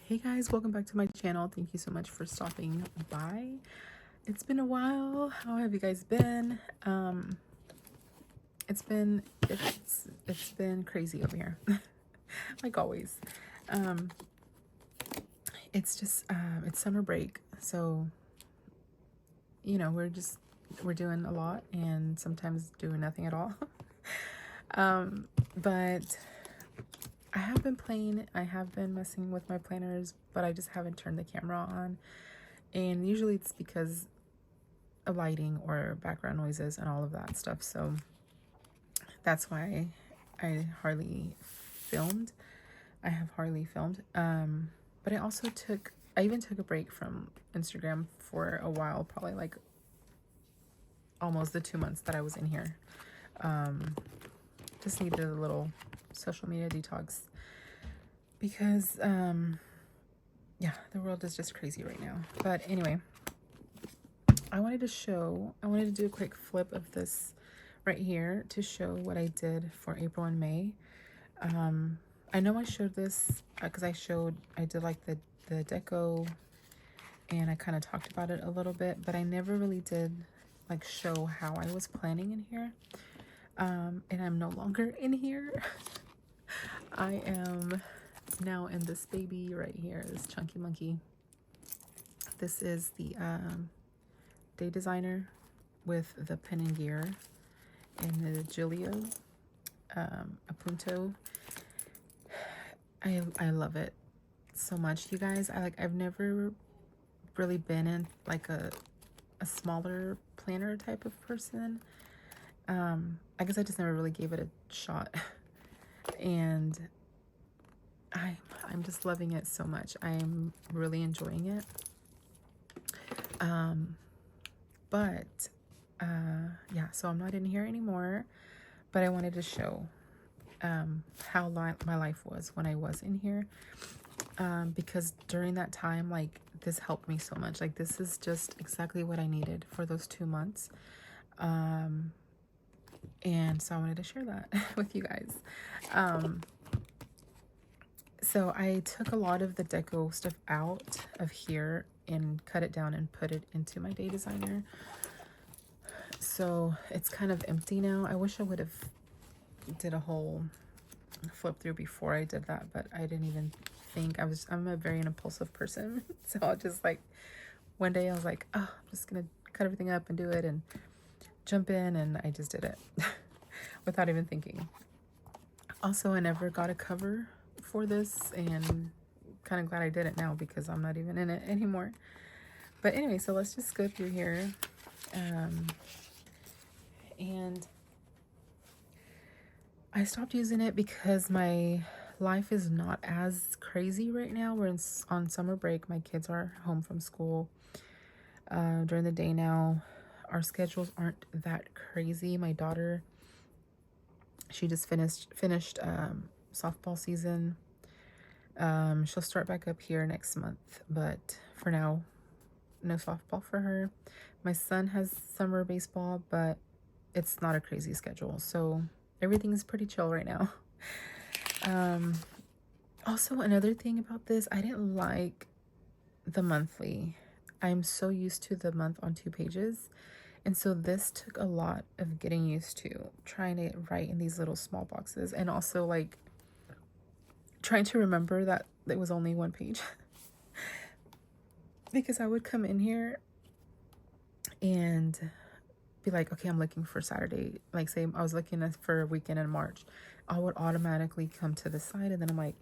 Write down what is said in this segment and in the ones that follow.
Hey guys, welcome back to my channel. Thank you so much for stopping by. It's been a while. How have you guys been? It's been crazy over here. Like always. It's just it's summer break, so you know, we're doing a lot and sometimes doing nothing at all. But I have been playing, I have been messing with my planners, but I just haven't turned the camera on. And usually it's because of lighting or background noises and all of that stuff. So that's why I hardly filmed. I have hardly filmed. But I even took a break from Instagram for a while, probably like almost the 2 months that I was in here. Just needed a little social media detox because yeah, the world is just crazy right now. But anyway, I wanted to do a quick flip of this right here to show what I did for April and May. I know I showed this because I did like the deco, and I kind of talked about it a little bit, but I never really did like show how I was planning in here. And I'm no longer in here. I am now in this baby right here, this chunky monkey. This is the Day Designer with the pen and gear and the Giglio Appunto. I love it so much, you guys. I've never really been in like a smaller planner type of person. I guess I just never really gave it a shot. And I'm just loving it so much. I'm really enjoying it. But yeah, so I'm not in here anymore, but I wanted to show how my life was when I was in here, because during that time, like, this helped me so much. Like, this is just exactly what I needed for those 2 months. And so I wanted to share that with you guys. So I took a lot of the deco stuff out of here and cut it down and put it into my Day Designer. So it's kind of empty now. I wish I would have did a whole flip through before I did that, but I didn't even think. I'm a very impulsive person. So I just like, one day I was like, oh, I'm just gonna cut everything up and do it and jump in, and I just did it without even thinking. Also, I never got a cover for this, and kind of glad I did it now because I'm not even in it anymore. But anyway, so let's just go through here. And I stopped using it because my life is not as crazy right now. We're on summer break. My kids are home from school during the day now. Our schedules aren't that crazy. My daughter, she just finished softball season. She'll start back up here next month, but for now, no softball for her. My son has summer baseball, but it's not a crazy schedule, so everything's pretty chill right now. Also, another thing about this, I didn't like the monthly. I'm so used to the month on 2 pages, and so this took a lot of getting used to, trying to write in these little small boxes, and also like trying to remember that it was only 1 page. Because I would come in here and be like, okay, I'm looking for Saturday. Like, say I was looking for a weekend in March, I would automatically come to the side, and then I'm like,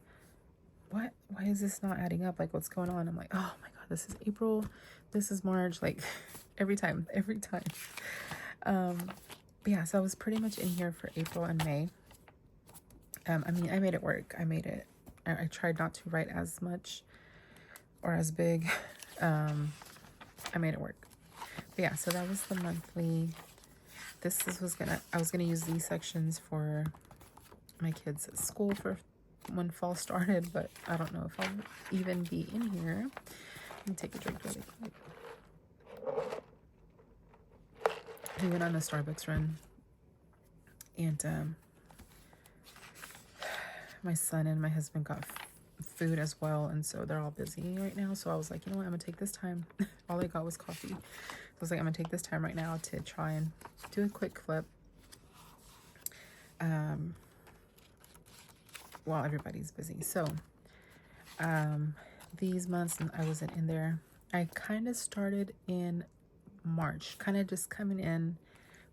what? Why is this not adding up? Like, what's going on? I'm like, oh my God, this is April, this is March. Like, every time. But yeah, so I was pretty much in here for April and May. I mean, I made it work. I tried not to write as much or as big. I made it work. But yeah, so that was the monthly. I was gonna use these sections for my kids at school for when fall started, but I don't know if I'll even be in here. Let me take a drink really quick. We went on a Starbucks run, and my son and my husband got food as well, and so they're all busy right now. So I was like, you know what, I'm gonna take this time. All I got was coffee. So I was like, I'm gonna take this time right now to try and do a quick flip while everybody's busy. So these months I wasn't in there. I kind of started in March, kind of just coming in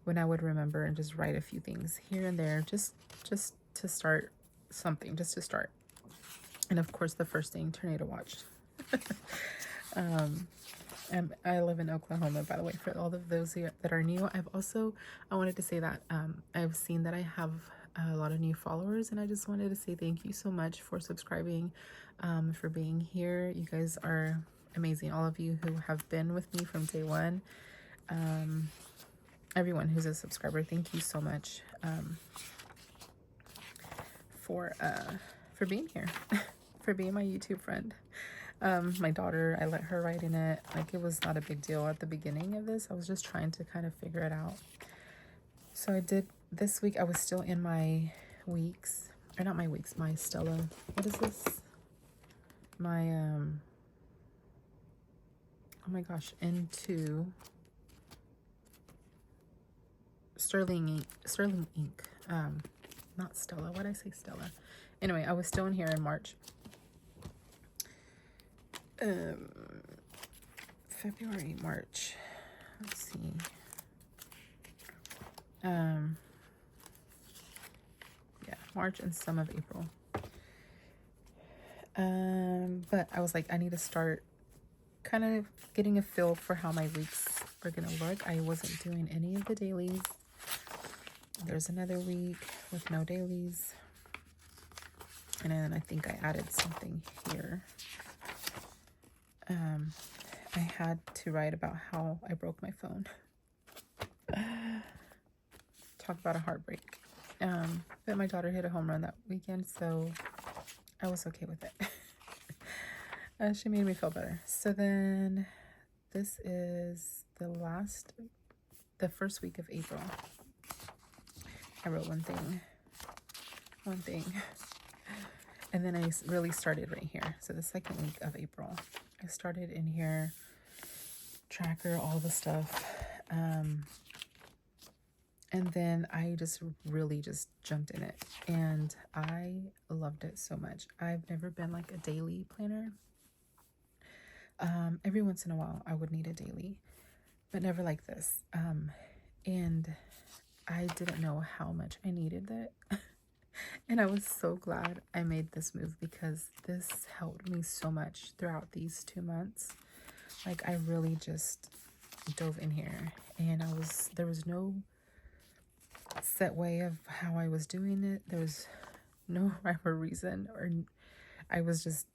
when I would remember and just write a few things here and there, just to start something, just to start. And of course, the first thing, tornado watch. And I live in Oklahoma, by the way, for all of those that are new. I wanted to say that I've seen that I have a lot of new followers, and I just wanted to say thank you so much for subscribing, for being here. You guys are amazing. All of you who have been with me from day one. Everyone who's a subscriber, thank you so much for being here, for being my YouTube friend. My daughter, I let her write in it. Like, it was not a big deal at the beginning of this. I was just trying to kind of figure it out. So I did this week. I was still in my weeks, or not my weeks, my Stella. What is this? My oh my gosh, into Sterling ink. Not Stella. What did I say, Stella? Anyway, I was still in here in March. February, March. Let's see. Yeah, March and some of April. But I was like, I need to start kind of getting a feel for how my weeks are gonna look. I wasn't doing any of the dailies. There's another week with no dailies. And then I think I added something here. I had to write about how I broke my phone. Talk about a heartbreak. But my daughter hit a home run that weekend, so I was okay with it. She made me feel better. So then this is the first week of April. I wrote one thing. And then I really started right here. So the second week of April, I started in here, tracker, all the stuff. And then I just really just jumped in it, and I loved it so much. I've never been like a daily planner. Every once in a while I would need a daily, but never like this. And I didn't know how much I needed that. And I was so glad I made this move, because this helped me so much throughout these 2 months. Like, I really just dove in here, and there was no set way of how I was doing it. There was no rhyme or reason, or I was just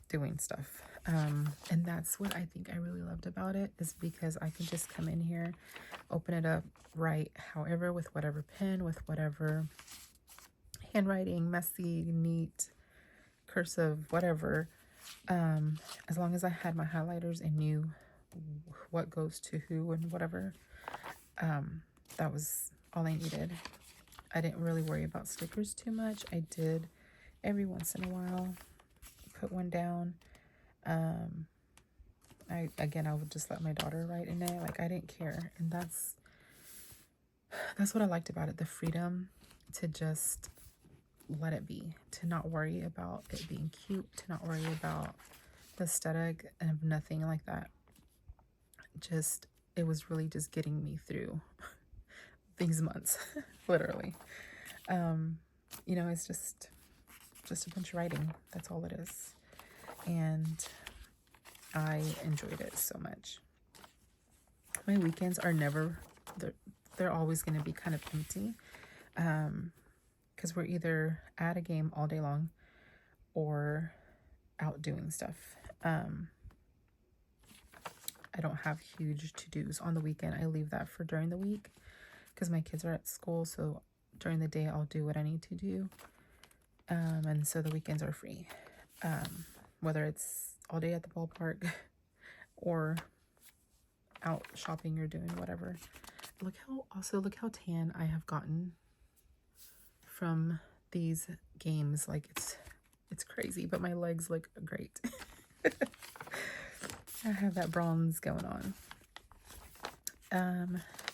doing stuff. And that's what I think I really loved about it, is because I can just come in here, open it up, write however, with whatever pen, with whatever handwriting, messy, neat, cursive, whatever. As long as I had my highlighters and knew what goes to who and whatever, that was all I needed. I didn't really worry about stickers too much. I did every once in a while put one down. I would just let my daughter write in it. Like, I didn't care. And that's what I liked about it, the freedom to just let it be, to not worry about it being cute, to not worry about the aesthetic, and nothing like that. Just, it was really just getting me through these months, literally. You know, it's just a bunch of writing. That's all it is. And I enjoyed it so much. My weekends are never, they're always going to be kind of empty, because we're either at a game all day long or out doing stuff. I don't have huge to-dos on the weekend. I leave that for during the week, because my kids are at school. So during the day, I'll do what I need to do. And so the weekends are free. Whether it's all day at the ballpark or out shopping or doing whatever. Look how tan I have gotten from these games. Like, It's crazy, but my legs look great. I have that bronze going on.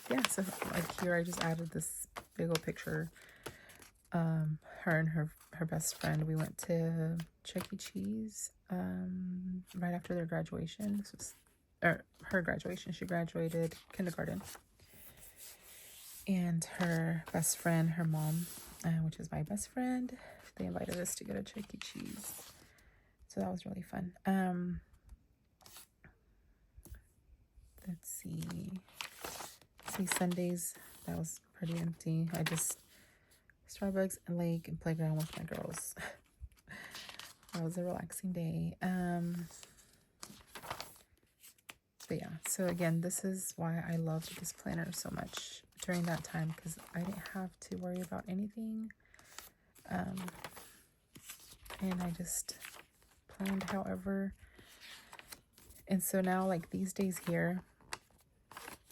Yeah, so like here I just added this big old picture. Her and her best friend, we went to Chuck E. Cheese right after their graduation. This was, or her graduation. She graduated kindergarten. And her best friend, her mom, which is my best friend, they invited us to go to Chuck E. Cheese. So that was really fun. Let's see. Sundays, that was pretty empty. I just Starbucks and lake and playground with my girls. That was a relaxing day. But yeah, so again, this is why I loved this planner so much during that time, because I didn't have to worry about anything. And I just planned however. And so now, like these days here,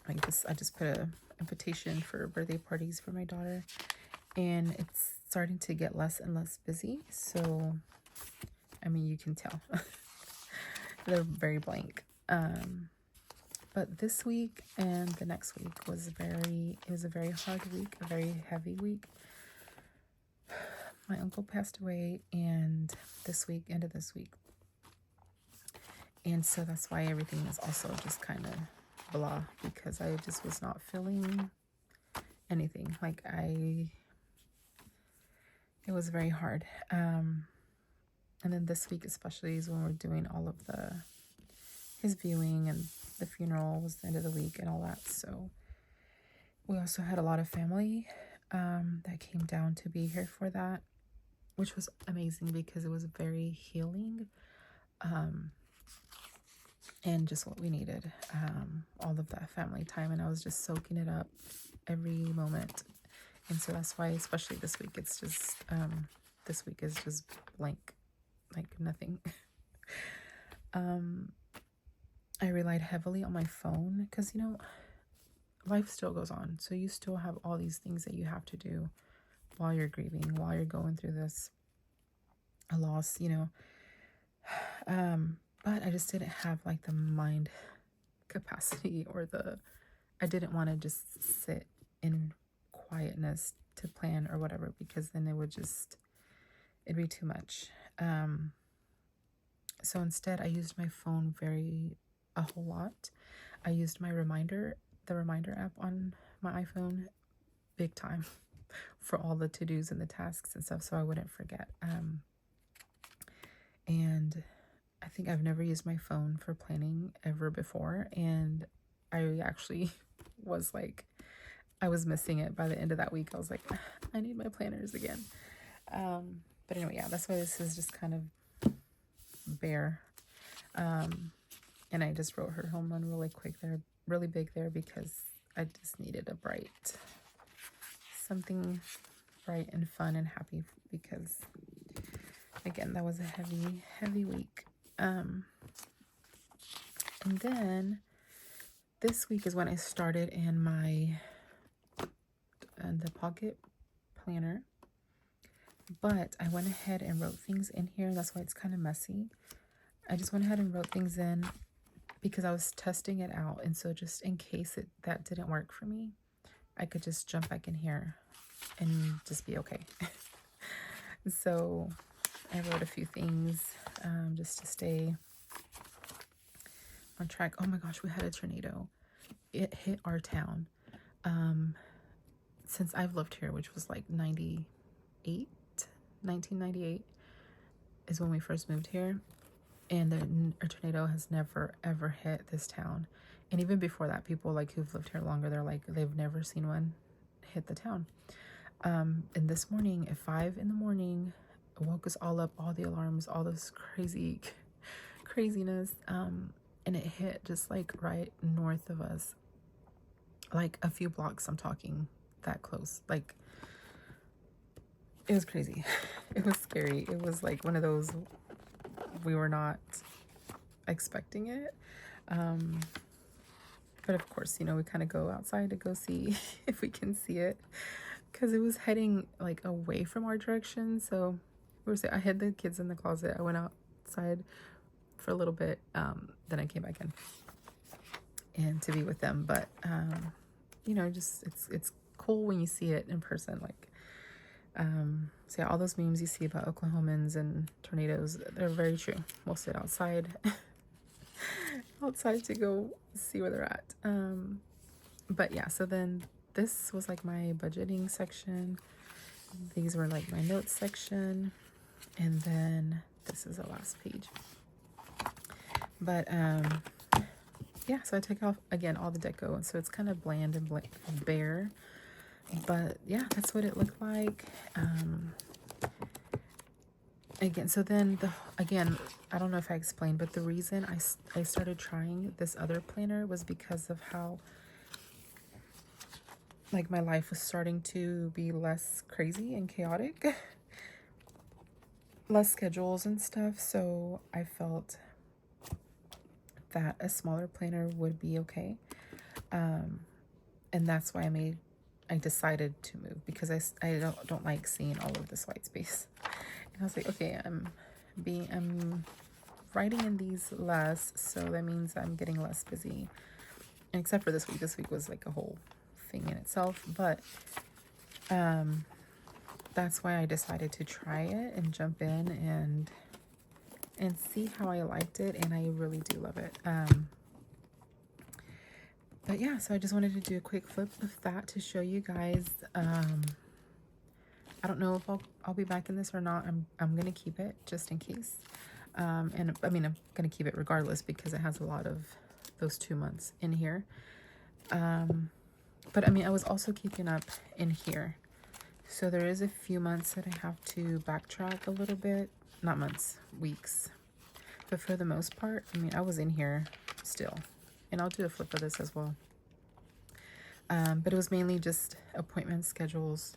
like this, I just put a invitation for birthday parties for my daughter, and it's starting to get less and less busy. So, I mean, you can tell they're very blank. But this week and the next week it was a very hard week, a very heavy week. My uncle passed away, and end of this week. And so that's why everything is also just kind of blah, because I just was not feeling anything. Like it was very hard. And then this week especially is when we're doing all of his viewing, and the funeral was the end of the week and all that. So we also had a lot of family that came down to be here for that, which was amazing because it was very healing. And just what we needed, all of that family time, and I was just soaking it up every moment. And so that's why, especially this week, it's just this week is just blank, like nothing. I relied heavily on my phone because, life still goes on, so you still have all these things that you have to do while you're grieving, while you're going through a loss, but I just didn't have like the mind capacity, or I didn't want to just sit in quietness to plan or whatever, because then it'd be too much. So instead I used my phone a whole lot. I used the reminder app on my iPhone big time for all the to-dos and the tasks and stuff, so I wouldn't forget. And I think I've never used my phone for planning ever before, and I actually was like, I was missing it by the end of that week. I was like, I need my planners again. But anyway, yeah, that's why this is just kind of bare. And I just wrote her home run really quick there, really big there, because I just needed something bright and fun and happy, because again, that was a heavy week. And then this week is when I started in the pocket planner, but I went ahead and wrote things in here. That's why it's kind of messy. I just went ahead and wrote things in because I was testing it out, and so just in case that didn't work for me, I could just jump back in here and just be okay. So I wrote a few things just to stay on track. Oh my gosh, we had a tornado. It hit our town. Since I've lived here, which was like 1998 is when we first moved here. And a tornado has never, ever hit this town. And even before that, people like who've lived here longer, they're like, they've never seen one hit the town. And this morning at 5 a.m, it woke us all up, all the alarms, all this craziness. And it hit just like right north of us, like a few blocks. I'm talking that close. Like, it was crazy. It was scary. It was like one of those, we were not expecting it. But of course, we kind of go outside to go see if we can see it, because it was heading like away from our direction. So I hid the kids in the closet. I went outside for a little bit, then I came back in and to be with them. But you know, just it's cool when you see it in person. Like, so yeah, all those memes you see about Oklahomans and tornadoes, they're very true. We'll sit outside outside to go see where they're at. But yeah, so then this was like my budgeting section. These were like my notes section, and then this is the last page. But yeah, so I took off again all the deco, and so it's kind of bland and bare. But yeah, that's what it looked like. Again, so then again, I don't know if I explained, but the reason I started trying this other planner was because of how, like, my life was starting to be less crazy and chaotic, less schedules and stuff. So I felt that a smaller planner would be okay. And that's why I decided to move, because I don't like seeing all of this white space. And I was like, okay, I'm writing in these less, so that means I'm getting less busy. And except for this week. This week was like a whole thing in itself. But that's why I decided to try it and jump in and see how I liked it, and I really do love it. But yeah, so I just wanted to do a quick flip of that to show you guys. I don't know if I'll be back in this or not. I'm gonna keep it just in case. And I mean, I'm gonna keep it regardless because it has a lot of those 2 months in here. But I mean, I was also keeping up in here. So there is a few months that I have to backtrack a little bit. Not months, weeks. But for the most part, I mean, I was in here still. And I'll do a flip of this as well. But it was mainly just appointment schedules,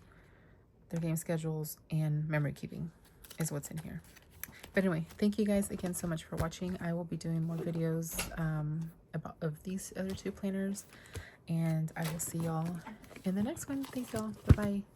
their game schedules, and memory keeping is what's in here. But anyway, thank you guys again so much for watching. I will be doing more videos of these other 2 planners. And I will see y'all in the next one. Thanks, y'all. Bye-bye.